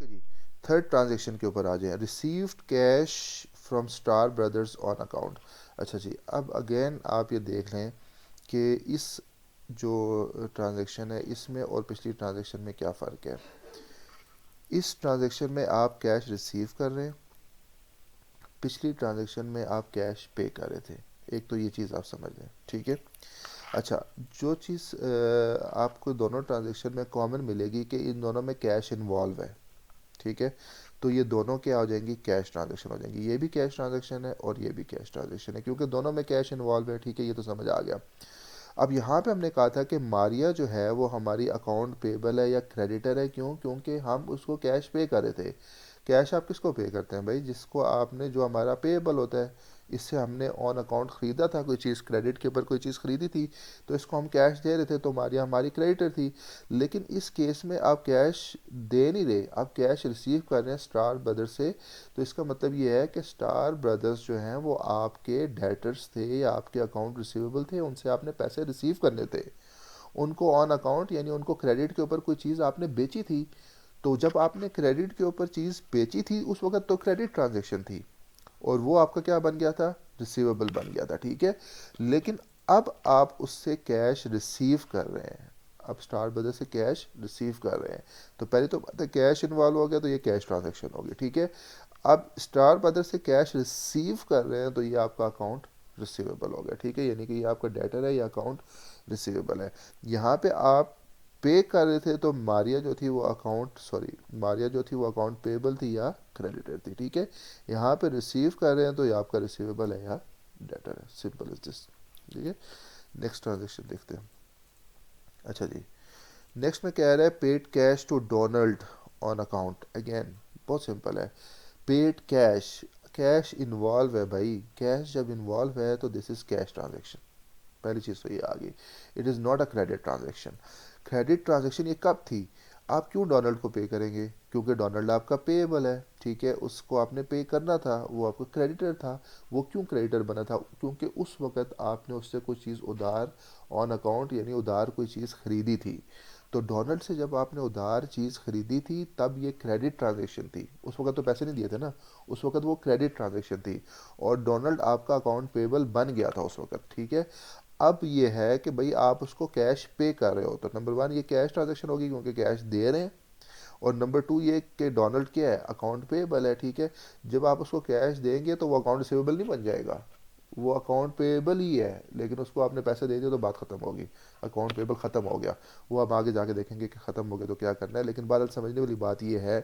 Okay जी, third transaction के ऊपर आ जाए। Received cash from star brothers on account. अच्छा जी, अब अगेन आप ये देख लें कि इस जो ट्रांजेक्शन है इसमें और पिछली ट्रांजेक्शन में क्या फ़र्क है। इस ट्रांजेक्शन में आप कैश रिसीव कर रहे हैं, पिछली ट्रांजेक्शन में आप कैश पे कर रहे थे। एक तो ये चीज़ आप समझ लें, ठीक है। अच्छा, जो चीज़ आपको दोनों ट्रांजेक्शन में कॉमन मिलेगी कि इन दोनों में कैश इन्वॉल्व है, ठीक है। तो ये दोनों क्या हो जाएंगी, कैश ट्रांजेक्शन हो जाएंगी। ये भी कैश ट्रांजेक्शन है और ये भी कैश ट्रांजेक्शन है, क्योंकि दोनों में कैश इन्वॉल्व है, ठीक है। ये तो समझ आ गया। अब यहाँ पे हमने कहा था कि मारिया जो है वो हमारी अकाउंट पेबल है या क्रेडिटर है। क्यों? क्योंकि हम उसको कैश पे कर रहे थे। कैश आप किसको पे करते हैं भाई? जिसको आपने, जो हमारा पेबल होता है, इससे हमने ऑन अकाउंट ख़रीदा था कोई चीज़, क्रेडिट के ऊपर कोई चीज़ ख़रीदी थी, तो इसको हम कैश दे रहे थे, तो मारिया हमारी क्रेडिटर थी। लेकिन इस केस में आप कैश दे नहीं रहे, आप कैश रिसीव कर रहे हैं स्टार ब्रदर्स से। तो इसका मतलब ये है कि स्टार ब्रदर्स जो हैं वो आपके डेटर्स थे या आपके अकाउंट रिसीवेबल थे, उनसे आपने पैसे रिसीव करने थे। उनको ऑन अकाउंट यानी उनको क्रेडिट के ऊपर कोई चीज़ आपने बेची थी। तो जब आपने क्रेडिट के ऊपर चीज़ बेची थी उस वक्त तो क्रेडिट ट्रांजेक्शन थी, और वो आपका क्या बन गया था, रिसीवेबल बन गया था, ठीक है। लेकिन अब आप उससे कैश रिसीव कर रहे हैं, अब स्टार ब्रदर से कैश रिसीव कर रहे हैं। तो पहले तो बात है कैश इन्वॉल्व हो गया, तो ये कैश ट्रांजेक्शन होगी, ठीक है। अब स्टार ब्रदर से कैश रिसीव कर रहे हैं, तो ये आपका अकाउंट रिसीवेबल हो गया, ठीक है। यानी कि ये आपका डेटर है, ये अकाउंट रिसीवेबल है। यहाँ पे आप पे कर रहे थे, तो मारिया जो थी वो अकाउंट, सॉरी, मारिया जो थी वो अकाउंट पेबल थी या क्रेडिटर थी, ठीक है। यहाँ पे रिसीव कर रहे हैं, तो ये आपका रिसीवेबल है या डेटर है। सिंपल इज दिस, ठीक है। नेक्स्ट ट्रांजेक्शन देखते हैं। अच्छा जी, नेक्स्ट में कह रहा है paid cash to Donald on account. Again बहुत सिंपल है, पेड कैश, कैश इन्वॉल्व है भाई। कैश जब इन्वॉल्व है तो दिस इज कैश ट्रांजेक्शन। पहली चीज़ तो ये आ गई, it is not a credit transaction. Credit transaction ये कब थी? आप क्यों डोनाल्ड को पे करेंगे? क्योंकि डोनाल्ड आपका पेएबल है, ठीक है, उसको आपने पे करना था, वो आपका क्रेडिटर था। वो क्यों क्रेडिटर बना था? क्योंकि उस वक्त आपने उससे कोई चीज़ उधार ऑन अकाउंट यानी उधार कोई चीज़ खरीदी थी। तो डोनाल्ड से जब आपने उधार चीज़ खरीदी थी तब ये क्रेडिट ट्रांजेक्शन थी। उस वक्त तो पैसे नहीं दिए थे ना, उस वक्त वो क्रेडिट ट्रांजेक्शन थी, और डोनाल्ड आपका अकाउंट पेबल बन गया था उस वक्त, ठीक है। अब ये है कि भाई आप उसको कैश पे कर रहे हो, तो नंबर वन ये कैश ट्रांजेक्शन होगी क्योंकि कैश दे रहे हैं, और नंबर टू ये कि डोनाल्ड क्या है, अकाउंट पेबल है, ठीक है। जब आप उसको कैश देंगे तो वो अकाउंट रिसीवेबल नहीं बन जाएगा, वो अकाउंट पेबल ही है। लेकिन उसको आपने पैसे दे दिए तो बात खत्म होगी, अकाउंट पेबल ख़त्म हो गया। वो आप आगे जाके देखेंगे कि ख़त्म हो गया तो क्या करना है। लेकिन बात समझने वाली बात ये है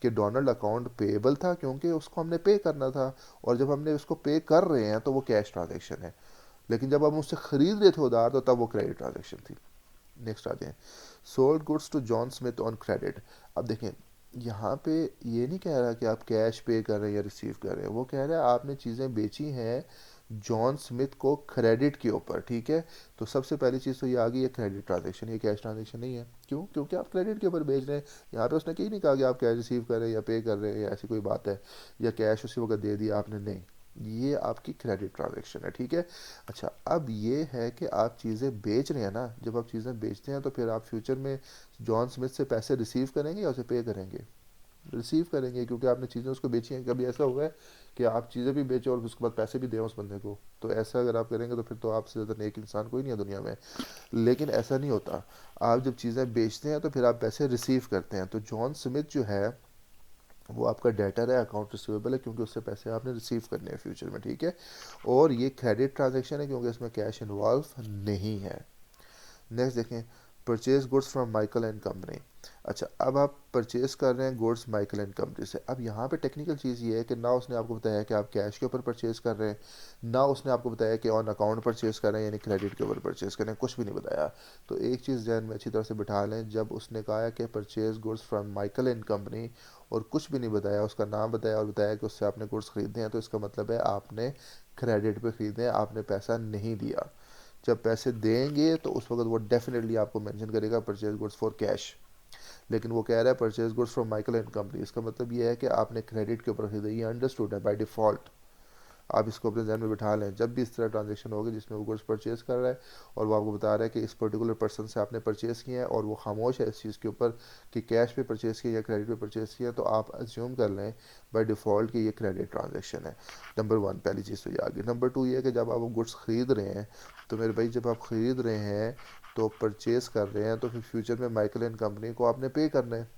कि डोनाल्ड अकाउंट पेबल था क्योंकि उसको हमने पे करना था, और जब हमने उसको पे कर रहे हैं तो वो कैश ट्रांजेक्शन है। लेकिन जब हम उससे खरीद रहे थे उधार तो तब वो क्रेडिट ट्रांजेक्शन थी। नेक्स्ट आ जाए, sold goods to John Smith on credit. अब देखें, यहाँ पे ये नहीं कह रहा कि आप कैश पे कर रहे हैं या रिसीव कर रहे हैं, वो कह रहा है आपने चीज़ें बेची हैं जॉन स्मिथ को क्रेडिट के ऊपर, ठीक है। तो सबसे पहली चीज़ तो ये आ गई है क्रेडिट ट्रांजेक्शन, ये कैश ट्रांजेक्शन नहीं है। क्यों? क्योंकि आप क्रेडिट के ऊपर बेच रहे हैं। यहाँ पे उसने कहीं नहीं कहा कि आप कैश रिसीव कर रहे हैं या पे कर रहे हैं या ऐसी कोई बात है, या कैश उसी वक्त दे दिया आपने, नहीं, ये आपकी क्रेडिट ट्रांजेक्शन है, ठीक है। अच्छा, अब ये है कि आप चीज़ें बेच रहे हैं ना, जब आप चीज़ें बेचते हैं तो फिर आप फ्यूचर में जॉन स्मिथ से पैसे रिसीव करेंगे या उसे पे करेंगे? रिसीव करेंगे, क्योंकि आपने चीज़ें उसको बेची हैं। कभी ऐसा हुआ है कि आप चीज़ें भी बेचो और उसके बाद पैसे भी दें उस बंदे को? तो ऐसा अगर आप करेंगे तो फिर तो आपसे ज़्यादा नेक इंसान कोई नहीं है दुनिया में। लेकिन ऐसा नहीं होता, आप जब चीज़ें बेचते हैं तो फिर आप पैसे रिसीव करते हैं। तो जॉन स्मिथ जो है वो आपका डेटर है, अकाउंट रिसीवेबल है, क्योंकि उससे पैसे आपने रिसीव करने हैं फ्यूचर में, ठीक है। और ये क्रेडिट ट्रांजेक्शन है क्योंकि इसमें कैश इन्वॉल्व नहीं है। नेक्स्ट देखें, purchase goods from Michael and company. अच्छा, अब आप परचेज कर रहे हैं गुड्स माइकल एंड कंपनी से। अब यहाँ पे टेक्निकल चीज़ ये है कि ना उसने आपको बताया कि आप कैश के ऊपर परचेज कर रहे हैं, ना उसने आपको बताया कि ऑन अकाउंट परचेज कर रहे हैं यानी क्रेडिट के ऊपर परचेज कर रहे हैं, कुछ भी नहीं बताया। तो एक चीज़ जहन में अच्छी तरह से बिठा लें, जब उसने कहा है कि purchase goods from Michael and company और कुछ भी नहीं बताया, उसका नाम बताया और बताया कि उससे आपने गुड्स खरीदे हैं, तो इसका मतलब है आपने क्रेडिट पे खरीदे हैं, आपने पैसा नहीं दिया। जब पैसे देंगे तो उस वक्त वो डेफिनेटली आपको मेंशन करेगा परचेज गुड्स फॉर कैश। लेकिन वो कह रहा है purchase goods from Michael and company, इसका मतलब ये है कि आपने क्रेडिट के ऊपर खरीदा, ये अंडरस्टूड है बाय डिफॉल्ट। आप इसको अपने जहन में बिठा लें, जब भी इस तरह ट्रांजेक्शन होगी जिसमें वो गुड्स परचेज़ कर रहा है और वो आपको बता रहा है कि इस पर्टिकुलर पर्सन से आपने परचेज़ किया है और वो खामोश है इस चीज़ के ऊपर कि कैश पे परचेज़ किया या क्रेडिट पे परचेज़ किया, तो आप अज्यूम कर लें बाय डिफ़ॉल्ट कि ये क्रेडिट ट्रांजेक्शन है। नंबर वन, पहली चीज़ तो ये आ गई। नंबर टू ये है कि जब आप वो गुड्स ख़रीद रहे हैं, तो मेरे भाई जब आप ख़रीद रहे हैं तो परचेज़ कर रहे हैं, तो फिर फ्यूचर में माइकल एंड कंपनी को आपने पे करना है।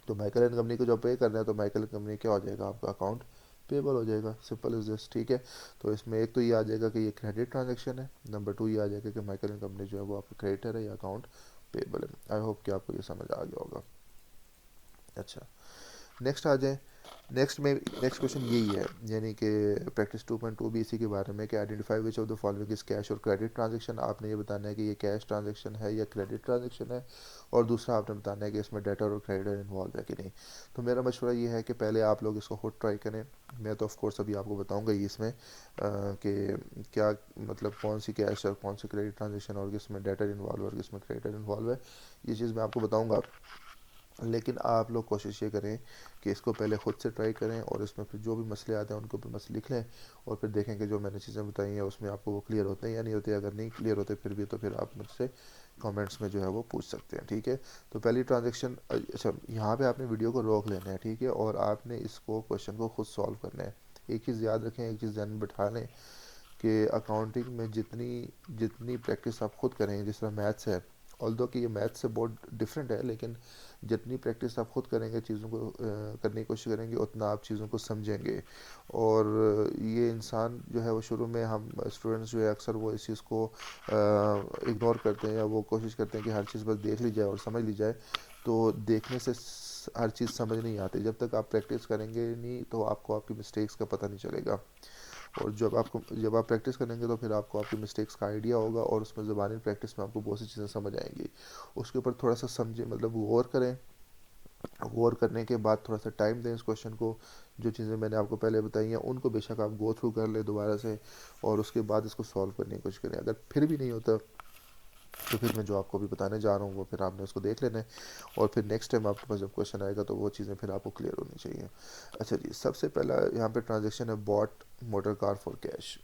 तो माइकल एंड कंपनी को जब पे करना है तो माइकल एंड कंपनी क्या हो जाएगा, आपका अकाउंट पेबल हो जाएगा। सिंपल इज दिस, ठीक है। तो इसमें एक तो ये आ जाएगा कि ये क्रेडिट ट्रांजैक्शन है, नंबर टू ये आ जाएगा कि माइकल एंड कंपनी जो है वो आपका क्रेडिटर है या अकाउंट पेबल है। आई होप कि आपको ये समझ आ गया होगा। अच्छा, नेक्स्ट आ जाए। नेक्स्ट क्वेश्चन यही है, यानी कि प्रैक्टिस 2.2 भी इसी के बारे में कि identify which of the following is cash और क्रेडिट ट्रांजैक्शन। आपने ये बताना है कि ये कैश ट्रांजैक्शन है या क्रेडिट ट्रांजैक्शन है, और दूसरा आपने बताना है कि इसमें डेटर और क्रेडिटर इन्वॉल्व है कि नहीं। तो मेरा मशवरा ये है कि पहले आप लोग इसको खुद ट्राई करें। मैं तो ऑफ कोर्स अभी आपको बताऊंगा ही इसमें कि क्या मतलब कौन सी कैश और कौन सी क्रेडिट ट्रांजैक्शन और किसमें डेटर इन्वॉल्व और किसमें क्रेडिटर इन्वॉल्व है, ये चीज़ मैं आपको बताऊँगा। लेकिन आप लोग कोशिश ये करें कि इसको पहले ख़ुद से ट्राई करें और इसमें फिर जो भी मसले आते हैं उनको भी मसले लिख लें और फिर देखें कि जो मैंने चीज़ें बताई हैं उसमें आपको वो क्लियर होते हैं या नहीं होते। अगर नहीं क्लियर होते फिर भी, तो फिर आप मुझसे कमेंट्स में जो है वो पूछ सकते हैं, ठीक है। तो पहली ट्रांजेक्शन, अच्छा यहाँ पे आपने वीडियो को रोक लेना है, ठीक है, और आपने इसको क्वेश्चन को खुद सॉल्व करना है। एक चीज़ याद रखें, एक चीज़ ध्यान में बिठा लें कि अकाउंटिंग में जितनी जितनी प्रैक्टिस आप खुद करेंगे, जिस तरह मैथ्स है, ऑल्दो कि ये मैथ्स से बहुत डिफरेंट है, लेकिन जितनी प्रैक्टिस आप खुद करेंगे, चीज़ों को करने की कोशिश करेंगे, उतना आप चीज़ों को समझेंगे। और ये इंसान जो है वो शुरू में, हम स्टूडेंट्स जो है अक्सर वो इस चीज़ को इग्नोर करते हैं या वो कोशिश करते हैं कि हर चीज़ बस देख ली जाए और समझ ली जाए। तो देखने से हर चीज़ समझ नहीं आती। जब तक आप प्रैक्टिस करेंगे नहीं तो आपको आपकी मिस्टेक्स का पता नहीं चलेगा। और जब आप प्रैक्टिस करेंगे तो फिर आपको आपकी मिस्टेक्स का आइडिया होगा और उसमें ज़बानी प्रैक्टिस में आपको बहुत सी चीज़ें समझ आएंगी। उसके ऊपर थोड़ा सा समझे, मतलब गौर करें। गौर करने के बाद थोड़ा सा टाइम दें इस क्वेश्चन को। जो चीज़ें मैंने आपको पहले बताई हैं उनको बेशक आप गो थ्रू कर लें दोबारा से, और उसके बाद इसको सॉल्व करने की कोशिश करें। अगर फिर भी नहीं होता तो फिर मैं जो आपको अभी बताने जा रहा हूँ वो फिर आपने उसको देख लेना है, और फिर नेक्स्ट टाइम आपके पास जब क्वेश्चन आएगा तो वो चीज़ें फिर आपको क्लियर होनी चाहिए। अच्छा जी, सबसे पहला यहाँ पे ट्रांजेक्शन है bought motor car for cash,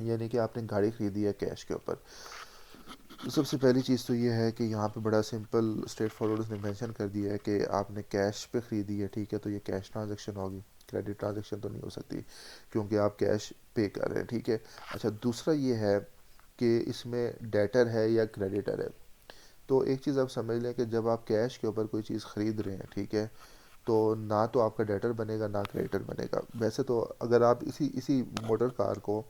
यानी कि आपने गाड़ी खरीदी है कैश के ऊपर। तो सबसे पहली चीज़ तो ये है कि यहाँ पे बड़ा सिंपल स्ट्रेट फॉरवर्ड उसने मेंशन कर दिया है कि आपने कैश पे ख़रीदी है, ठीक है, तो ये कैश ट्रांजैक्शन होगी, क्रेडिट ट्रांजैक्शन तो नहीं हो सकती क्योंकि आप कैश पे कर रहे हैं, ठीक है। अच्छा, दूसरा ये है कि इसमें डेटर है या क्रेडिटर है। तो एक चीज़ आप समझ लें कि जब आप कैश के ऊपर कोई चीज़ ख़रीद रहे हैं, ठीक है, तो ना तो आपका डेटर बनेगा ना क्रेडिटर बनेगा। वैसे तो अगर आप इसी मोटर कार को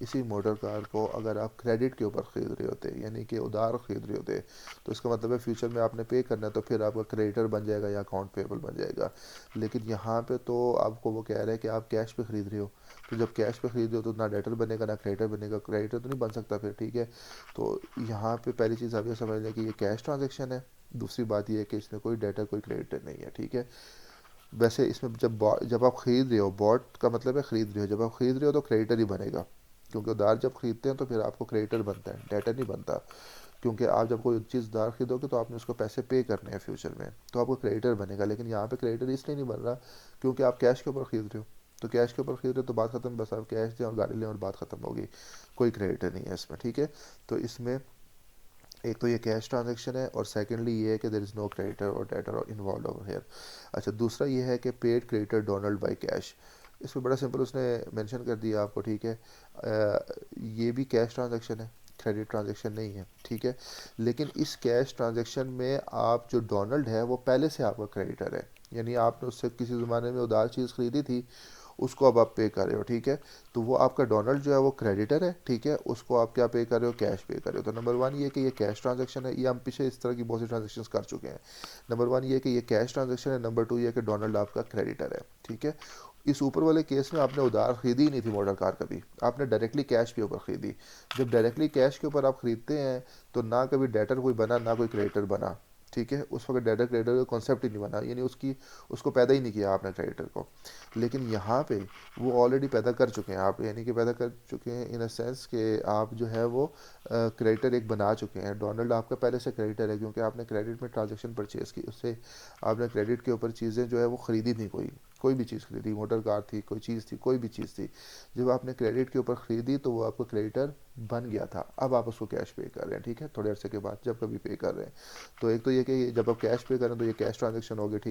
इसी मोटर कार को अगर आप क्रेडिट के ऊपर ख़रीद रहे होते, यानी कि उधार ख़रीद रहे होते, तो इसका मतलब है फ्यूचर में आपने पे करना है, तो फिर आपका क्रेडिटर बन जाएगा या अकाउंट पेबल बन जाएगा। लेकिन यहाँ पे तो आपको वो कह रहा है कि आप कैश पे ख़रीद रहे हो, तो जब कैश पे ख़रीद रहे हो तो ना डेटर बनेगा ना क्रेडिटर बनेगा, क्रेडिटर तो नहीं बन सकता फिर, ठीक है। तो यहाँ पे पहली चीज़ आप ये समझ लें कि ये कैश ट्रांजेक्शन है। दूसरी बात ये है कि इसमें कोई डेटर कोई क्रेडिटर नहीं है, ठीक है। वैसे इसमें जब आप खरीद रहे हो, बॉट का मतलब है खरीद रहे हो, जब आप खरीद रहे हो तो क्रेडिटर ही बनेगा, क्योंकि उधार जब खरीदते हैं तो फिर आपको क्रेडिटर बनता है, डेटर नहीं बनता। क्योंकि आप जब कोई चीज़ उधार खरीदोगे तो आपने उसको पैसे पे करने हैं फ्यूचर में, तो आपको क्रेडिटर बनेगा। लेकिन यहाँ पे क्रेडिटर इसलिए नहीं बन रहा क्योंकि आप कैश के ऊपर खरीद रहे हो। तो कैश के ऊपर खरीद रहे हो तो बात खत्म, बस आप कैश दें और गाड़ी लें और बात खत्म होगी। कोई क्रेडिटर नहीं है इसमें, ठीक है। तो इसमें एक तो ये कैश ट्रांजैक्शन है, और सेकेंडली ये है कि देर इज़ नो क्रेडिटर और डेटर इन्वॉल्व ओवर हेयर। अच्छा, दूसरा ये है कि paid creditor Donald by cash. इसमें बड़ा सिंपल उसने मेंशन कर दिया आपको, ठीक है। ये भी कैश ट्रांजैक्शन है, क्रेडिट ट्रांजैक्शन नहीं है, ठीक है। लेकिन इस कैश ट्रांजैक्शन में आप जो डोनल्ड है वो पहले से आपका क्रेडिटर है, यानी आपने उससे किसी ज़माने में उधार चीज़ खरीदी थी, उसको अब आप पे कर रहे हो, ठीक है। तो वो आपका डोनल्ड जो है वो क्रेडिटर है, ठीक है, उसको आप क्या पे कर रहे हो, कैश पे कर रहे हो। तो नंबर वन ये कि ये कैश ट्रांजैक्शन है, ये हम पीछे इस तरह की बहुत सी ट्रांजेक्शन कर चुके हैं। नंबर वन ये कि ये कैश ट्रांजैक्शन है, नंबर टू ये कि डोनल्ड आपका क्रेडिटर है, ठीक है। इस ऊपर वाले केस में आपने उधार खरीदी ही नहीं थी मोटर कार, कभी आपने डायरेक्टली कैश के ऊपर खरीदी। जब डायरेक्टली कैश के ऊपर आप खरीदते हैं तो ना कभी डेटर कोई बना ना कोई क्रेडिटर बना, ठीक है। उस वक्त डेटर क्रेडिटर का कॉन्सेप्ट ही नहीं बना, यानी उसको पैदा ही नहीं किया आपने क्रेडिटर को। लेकिन यहाँ पे वो ऑलरेडी पैदा कर चुके हैं आप, यानी कि पैदा कर चुके हैं इन अ सेंस कि आप जो है वो क्रेडिटर एक बना चुके हैं। डोनल्ड आपका पहले से क्रेडिटर है क्योंकि आपने क्रेडिट में ट्रांजेक्शन परचेज़ की, उससे आपने क्रेडिट के ऊपर चीज़ें जो है वो ख़रीदी नहीं कोई, कोई भी चीज़ खरीदी, मोटर कार थी, कोई चीज़ थी, कोई भी चीज़ थी, जब आपने क्रेडिट के ऊपर खरीदी तो वो आपका क्रेडिटर बन गया था। अब आप उसको कैश पे कर रहे हैं, ठीक है, थोड़े अरसे के बाद जब कभी पे कर रहे हैं। तो एक तो ये कि जब आप कैश पे करें तो ये कैश ट्रांजेक्शन हो गई, ठीक।